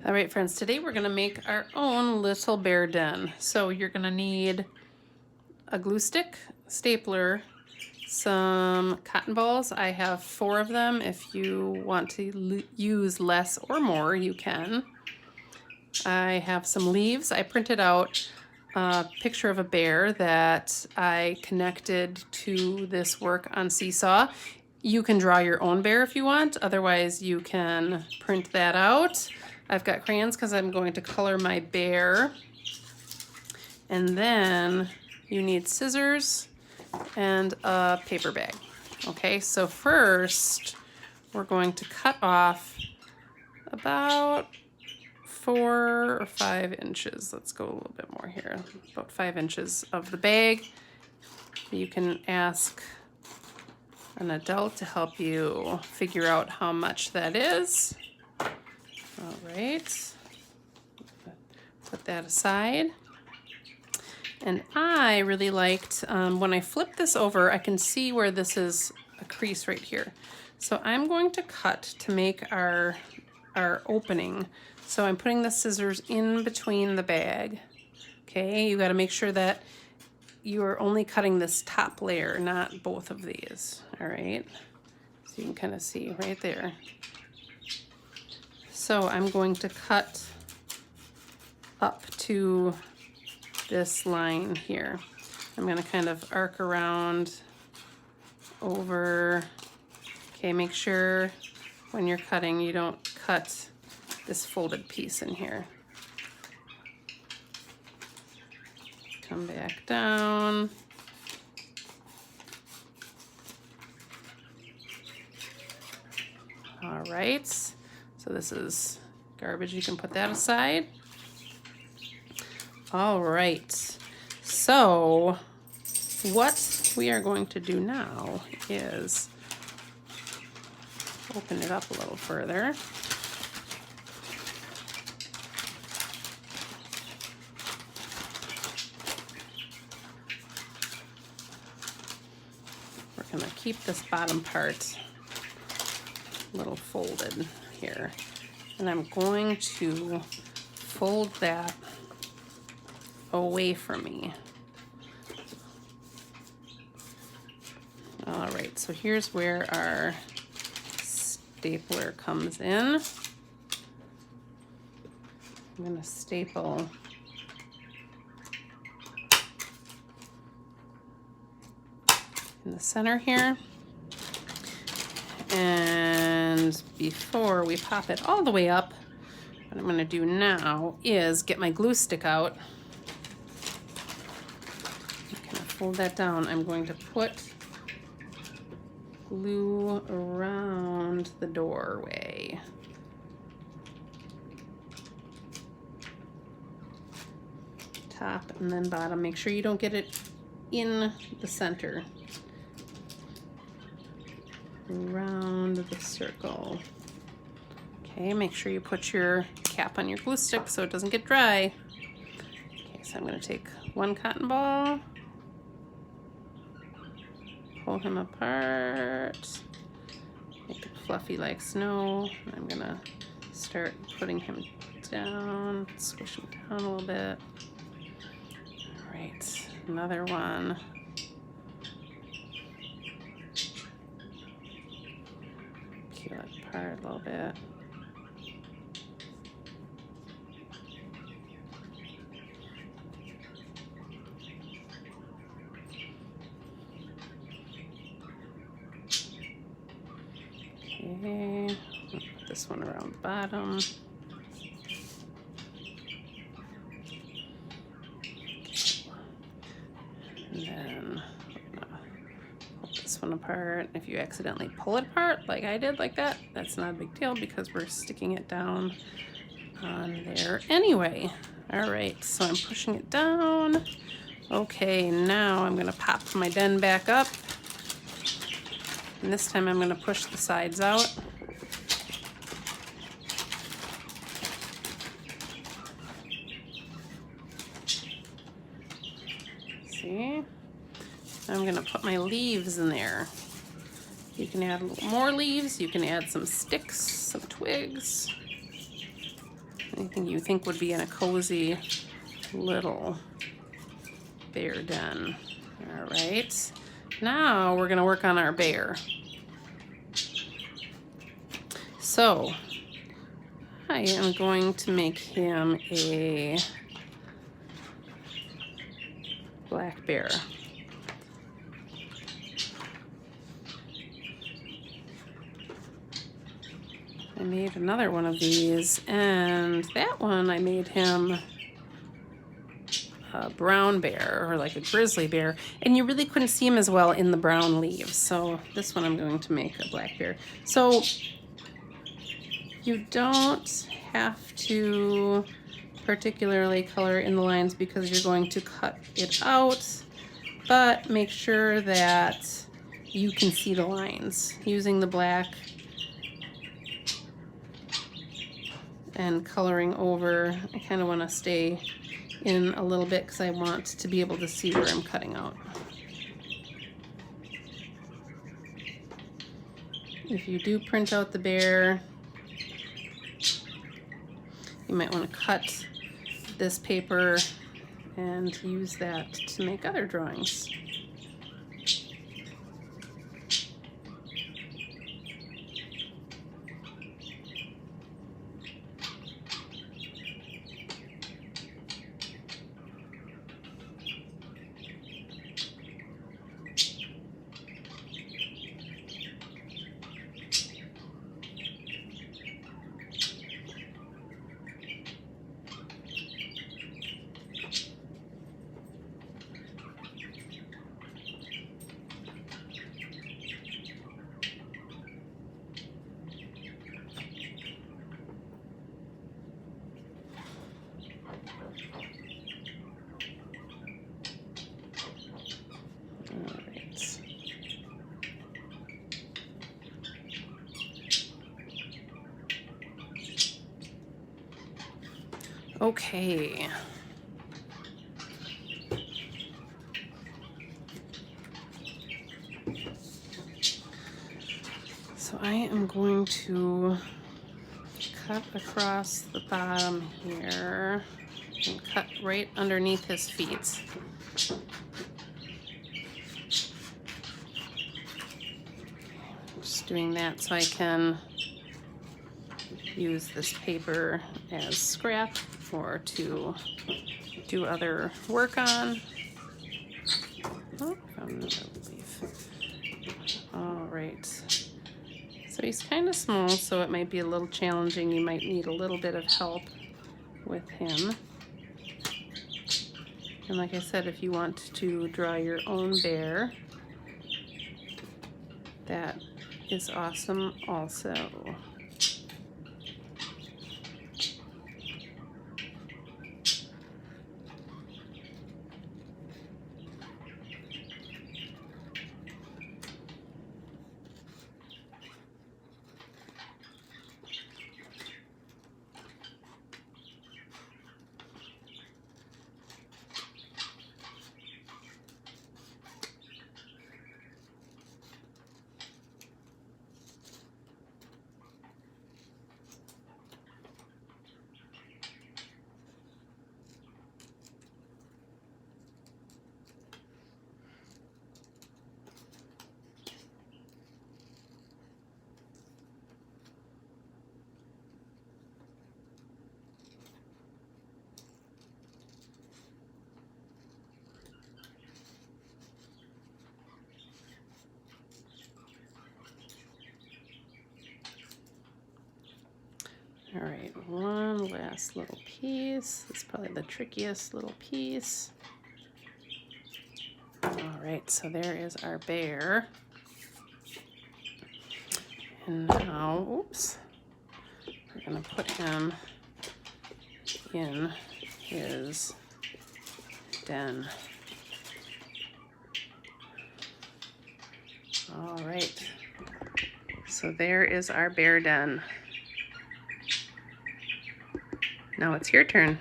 All right, friends, today we're gonna make our own little bear den. So you're gonna need a glue stick, stapler, some cotton balls. I have 4 of them. If you want to use less or more, you can. I have some leaves. I printed out a picture of a bear that I connected to this work on Seesaw. You can draw your own bear if you want. Otherwise, you can print that out. I've got crayons because I'm going to color my bear. And then you need scissors and a paper bag. Okay, so first we're going to cut off about 4 or 5 inches. Let's go a little bit more here. About 5 inches of the bag. You can ask an adult to help you figure out how much that is. All right, put that aside. And I really liked, when I flip this over, I can see where this is a crease right here. So I'm going to cut to make our opening. So I'm putting the scissors in between the bag. Okay, you gotta make sure that you are only cutting this top layer, not both of these, all right? So you can kind of see right there. So I'm going to cut up to this line here. I'm gonna kind of arc around over. Okay, make sure when you're cutting you don't cut this folded piece in here. Come back down. All right, so this is garbage, you can put that aside. All right, so what we are going to do now is open it up a little further. We're gonna keep this bottom part a little folded here. And I'm going to fold that away from me. All right, so here's where our stapler comes in. I'm gonna staple in the center here. And before we pop it all the way up, what I'm gonna do now is get my glue stick out. Fold that down. I'm going to put glue around the doorway. Top and then bottom. Make sure you don't get it in the center. Around the circle. Okay, make sure you put your cap on your glue stick so it doesn't get dry. Okay, so I'm going to take one cotton ball, pull him apart, make it fluffy like snow. I'm gonna start putting him down, squish him down a little bit. All right, another one. Peel it apart a little bit. Okay, put this one around the bottom. And then pull this one apart. If you accidentally pull it apart, like I did, like that, that's not a big deal because we're sticking it down on there anyway. All right, so I'm pushing it down. Okay, now I'm gonna pop my den back up. And this time I'm gonna push the sides out. See? I'm gonna put my leaves in there. You can add a little more leaves, you can add some sticks, some twigs. Anything you think would be in a cozy little bear den. All right, now we're gonna work on our bear. So I am going to make him a black bear. I made another one of these, and that one I made him a brown bear, or like a grizzly bear, and you really couldn't see him as well in the brown leaves. So this one I'm going to make a black bear. So you don't have to particularly color in the lines because you're going to cut it out, but make sure that you can see the lines using the black and coloring over. I kind of want to stay in a little bit because I want to be able to see where I'm cutting out. If you do print out the bear, you might want to cut this paper and use that to make other drawings. Okay. So I am going to cut across the bottom here and cut right underneath his feet. Just doing that so I can use this paper as scrap or to do other work on. Oh, found another leaf. All right. So he's kind of small, so it might be a little challenging. You might need a little bit of help with him. And like I said, if you want to draw your own bear, that is awesome also. All right, one last little piece. It's probably the trickiest little piece. All right, so there is our bear. And now, oops, we're gonna put him in his den. All right, so there is our bear den. Now it's your turn.